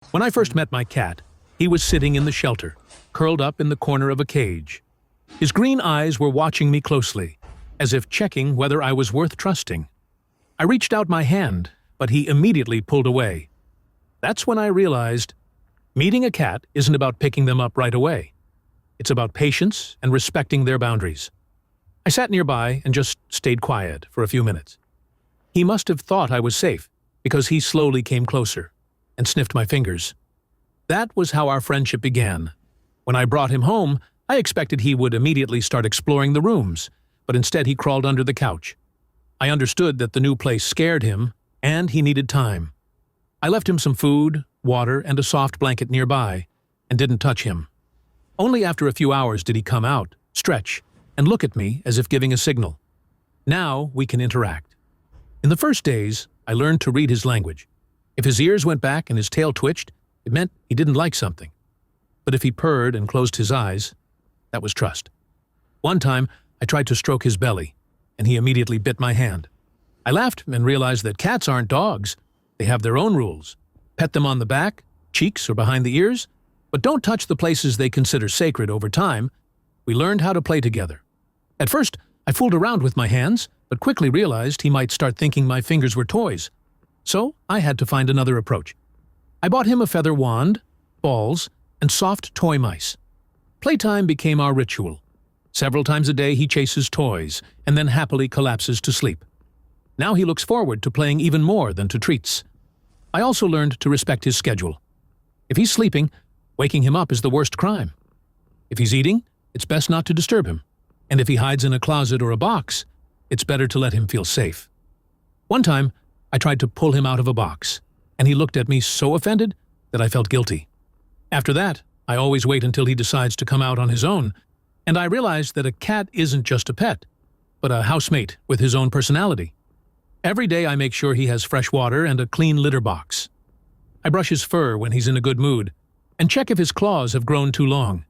When I first met my cat, he was sitting in the shelter, curled up in the corner of a cage. His green eyes were watching me closely, as if checking whether I was worth trusting. I reached out my hand, but he immediately pulled away. That's when I realized meeting a cat isn't about picking them up right away. It's about patience and respecting their boundaries. I sat nearby and just stayed quiet for a few minutes. He must have thought I was safe, because he slowly came closer and sniffed my fingers. That was how our friendship began. When I brought him home, I expected he would immediately start exploring the rooms, but instead he crawled under the couch. I understood that the new place scared him, and he needed time. I left him some food, water, and a soft blanket nearby, and didn't touch him. Only after a few hours did he come out, stretch, and look at me as if giving a signal. Now we can interact. In the first days, I learned to read his language. If his ears went back and his tail twitched, it meant he didn't like something. But if he purred and closed his eyes, that was trust. One time, I tried to stroke his belly, and he immediately bit my hand. I laughed and realized that cats aren't dogs. They have their own rules. Pet them on the back, cheeks, or behind the ears, but don't touch the places they consider sacred. Over time, we learned how to play together. At first, I fooled around with my hands, but quickly realized he might start thinking my fingers were toys. So I had to find another approach. I bought him a feather wand, balls, and soft toy mice. Playtime became our ritual. Several times a day he chases toys and then happily collapses to sleep. Now he looks forward to playing even more than to treats. I also learned to respect his schedule. If he's sleeping, waking him up is the worst crime. If he's eating, it's best not to disturb him. And if he hides in a closet or a box, it's better to let him feel safe. One time, I tried to pull him out of a box, and he looked at me so offended that I felt guilty. After that, I always wait until he decides to come out on his own, and I realized that a cat isn't just a pet, but a housemate with his own personality. Every day I make sure he has fresh water and a clean litter box. I brush his fur when he's in a good mood, and check if his claws have grown too long.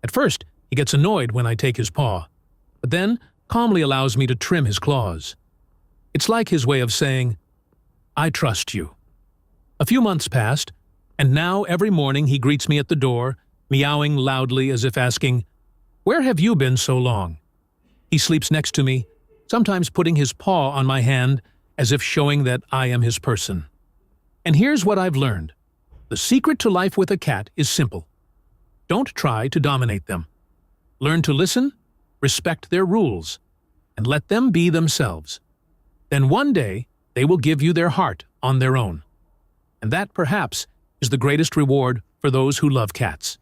At first, he gets annoyed when I take his paw, but then calmly allows me to trim his claws. It's like his way of saying, I trust you. A few months passed, and now every morning he greets me at the door, meowing loudly as if asking, "Where have you been so long?" He sleeps next to me, sometimes putting his paw on my hand as if showing that I am his person. And here's what I've learned. The secret to life with a cat is simple. Don't try to dominate them. Learn to listen, respect their rules, and let them be themselves. Then one day, they will give you their heart on their own. And that, perhaps, is the greatest reward for those who love cats.